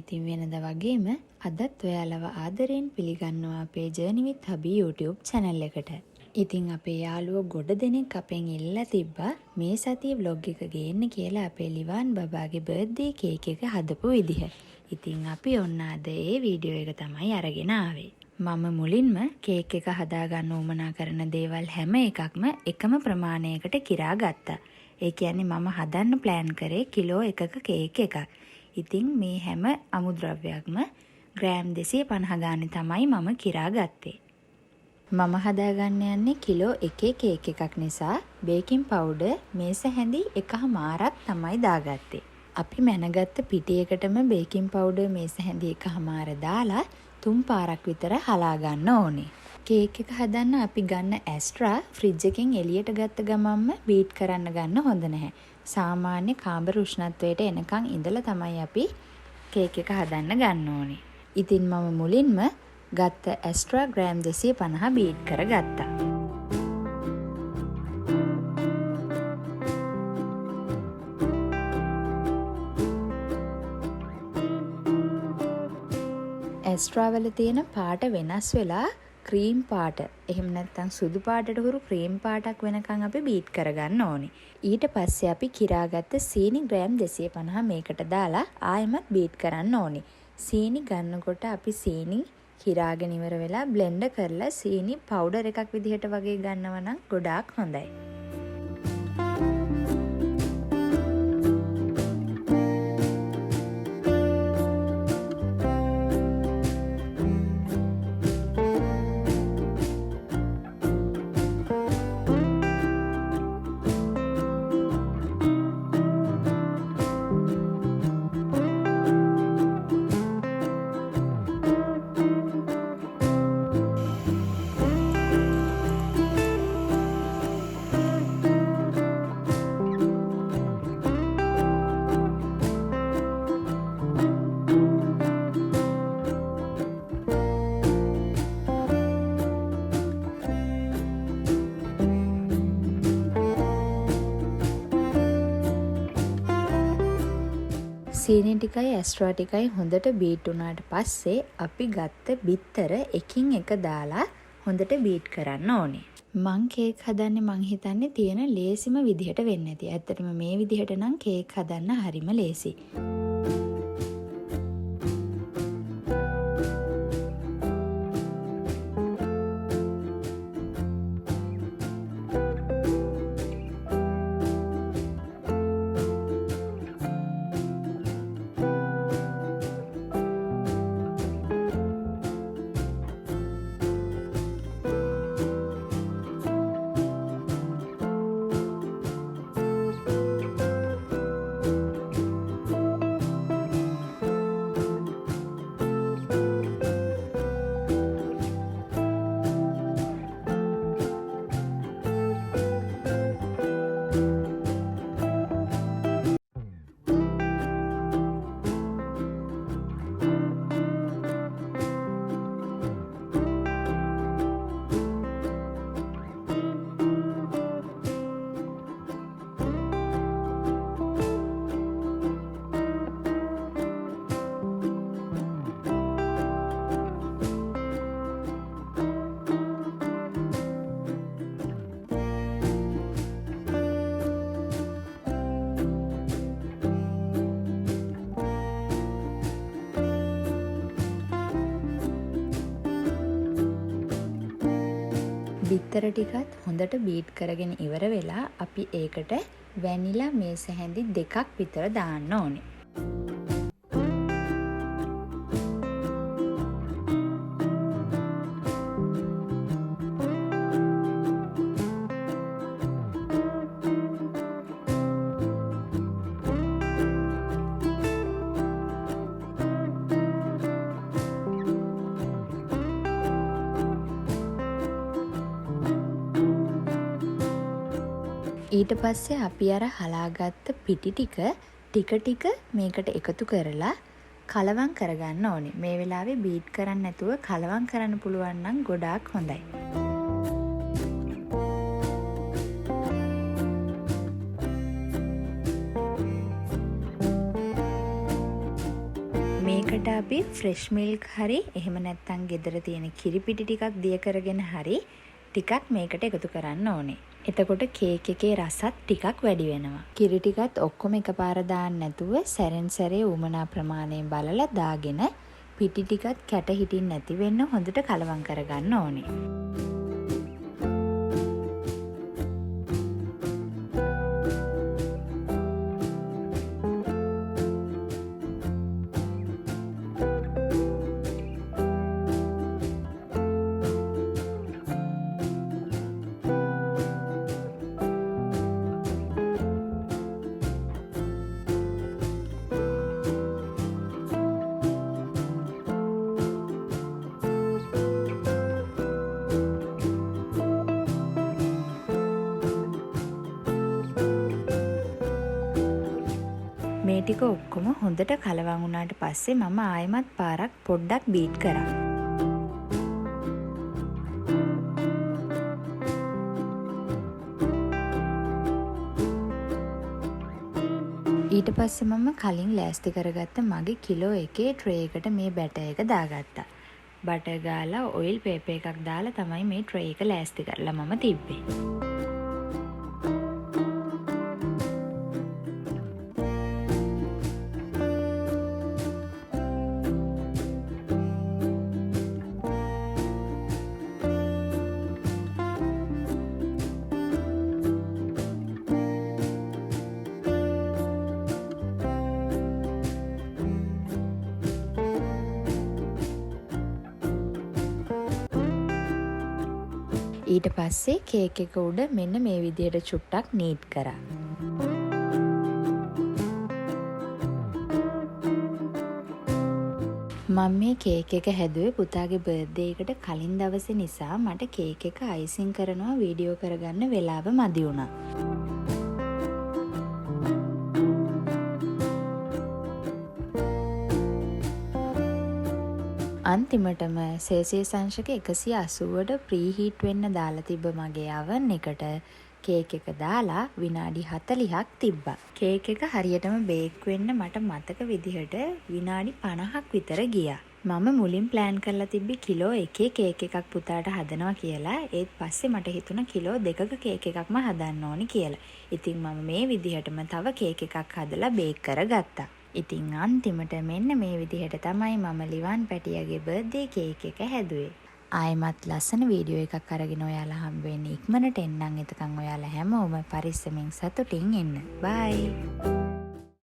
ඉතින් වෙනද වගේම අදත් ඔයාලව ආදරයෙන් පිළිගන්නවා අපේ ජර්නි විත් හබි YouTube channel එකට. ඉතින් අපේ යාළුවෝ ගොඩ දෙනෙක් අපෙන් ඉල්ලලා තිබ්බා මේ සතියේ vlog එක ගේන්න කියලා අපේ ලිවාන් බබාගේ birthday cake එක හදපු විදිහ. ඉතින් අපි ඔන්න අද ඒ වීඩියෝ එක තමයි අරගෙන ආවේ. මම මුලින්ම කේක් එක හදාගන්න උවමනා කරන දේවල් හැම එකක්ම එකම ප්‍රමාණයකට කිරා ගත්තා. ඒ කියන්නේ මම හදන්න ප්ලෑන් කරේ කිලෝ 1ක කේක් එකක්. ඉතින් මේ හැම අමුද්‍රව්‍යයක්ම ග්‍රෑම් 250 ගානේ තමයි මම කිරා ගත්තේ. මම හදාගන්න යන්නේ කිලෝ 1 කේක් එකක් නිසා බේකින් පවුඩර් මේස හැඳි 1/4ක් තමයි දාගත්තේ. අපි මැනගත්ත පිටියකටම බේකින් පවුඩර් මේස හැඳි 1/4 දාලා 3 පාරක් විතර හලා ගන්න ඕනේ. කේක් එක හදන්න අපි ගන්න ඇස්ට්‍රා ෆ්‍රිජ් එකෙන් එළියට ගත්ත ගමන්ම බීට් කරන්න ගන්න හොඳ නැහැ. සාමාන්‍ය කාමර උෂ්ණත්වයට එනකන් ඉඳලා තමයි අපි කේක් එක හදන්න ගන්න ඕනේ. ඉතින් මම මුලින්ම ගත්ත ඇස්ට්‍රා ග්‍රෑම් 250 බීට් කරගත්තා. ඇස්ට්‍රා වල තියෙන පාට වෙනස් වෙලා ක්‍රීම් පාට එහෙම නැත්නම් සුදු පාටට හුරු ක්‍රීම් පාටක් වෙනකන් අපි බීට් කරගන්න ඕනේ. ඊට පස්සේ අපි කිරාගත්ත සීනි ග්‍රෑම් 250 මේකට දාලා ආයෙමත් බීට් කරන්න ඕනේ. සීනි ගන්නකොට අපි සීනි කිරාගෙන ඉවර වෙලා බ්ලෙන්ඩ් කරලා සීනි පවුඩර් එකක් විදිහට වගේ ගන්නවා නම් ගොඩාක් හොඳයි. සීනි ටිකයි ඇස්ට්‍රා ටිකයි හොඳට බීට් වුණාට පස්සේ අපි ගත්ත බිත්තර එකින් එක දාලා හොඳට බීට් කරන්න ඕනේ. මං කේක් හදන්නේ මං හිතන්නේ තියෙන ලේසිම විදිහට වෙන්න ඇති. ඇත්තටම මේ විදිහට නම් කේක් හදන්න හරිම ලේසි. බිත්තර ටිකත් හොඳට බීට් කරගෙන ඉවර වෙලා අපි ඒකට වැනිලා මේස හැඳි 2ක් විතර දාන්න ඕනේ. ඊට පස්සේ අපි අර හලාගත්ත පිටි ටික ටික මේකට එකතු කරලා කලවම් කරගන්න ඕනේ. මේ වෙලාවේ බීට් කරන්න නැතුව කලවම් කරන්න පුළුවන් නම් ගොඩාක් හොඳයි. මේකට මේකට අපි ෆ්‍රෙෂ් මිල්ක් හරි එහෙම නැත්නම් ගෙදර තියෙන කිරි පිටි ටිකක් දිය කරගෙන හරි ටිකක් මේකට එකතු කරන්න ඕනේ. එතකොට කේක් එකේ රසත් ටිකක් වැඩි වෙනවා. කිරි ටිකත් ඔක්කොම එකපාර දාන්න නැතුව සැරෙන් සැරේ උමනා ප්‍රමාණය බලලා දාගෙන පිටි ටිකත් කැට හිටින්න නැති වෙන්න හොඳට කලවම් කරගන්න ඕනේ. මේ ටික ඔක්කොම හොඳට කලවම් වුණාට පස්සේ මම ආයෙමත් පාරක් පොඩ්ඩක් බීට් කරා. ඊට පස්සේ මම කලින් ලෑස්ති කරගත්ත මගේ කිලෝ 1 ට්‍රේ එකට මේ බැටර් එක දාගත්තා. බටර් ගාලා ඔයිල් පේපර් එකක් දාලා තමයි මේ ට්‍රේ එක ලෑස්ති කරලා මම තිබ්බේ. ඊට පස්සේ කේක් එක උඩ මෙන්න මේ විදිහට චුට්ටක් නීට් කරා. මම මේ කේක් එක හැදුවේ පුතාගේ බර්ත්ඩේ එකට කලින් දවසේ නිසා මට කේක් එක අයිසිං කරනවා වීඩියෝ කරගන්න වෙලාව මදි වුණා. අන්තිමටම සෙල්සියස් අංශක 180ට ප්‍රීහීට් වෙන්න දාලා තිබ්බ මගේ oven එකට කේක් එක දාලා විනාඩි 40ක් තිබ්බා. කේක් එක හරියටම බේක් වෙන්න මට මතක විදිහට විනාඩි 50ක් විතර ගියා. මම මුලින් ප්ලෑන් කරලා තිබ්බි කිලෝ 1 කේක් එකක් පුතාට හදනවා කියලා. ඒත් පස්සේ මට හිතුණා කිලෝ 2ක කේක් එකක්ම හදන්න ඕනි කියලා. ඉතින් මම මේ විදිහටම තව කේක් එකක් හදලා බේක් කරගත්තා. ඉතින් අන්තිමට මෙන්න මේ විදිහට තමයි මම ලිවන් පැටියාගේ බර්ත්ඩේ කේක් එක හැදුවේ. ආයෙමත් ලස්සන වීඩියෝ එකක් අරගෙන ඔයාලා හම්බ වෙන්න ඉක්මනට එන්නම්. එතකන් ඔයාලා හැමෝම පරිස්සමෙන් සතුටින් ඉන්න. බයි.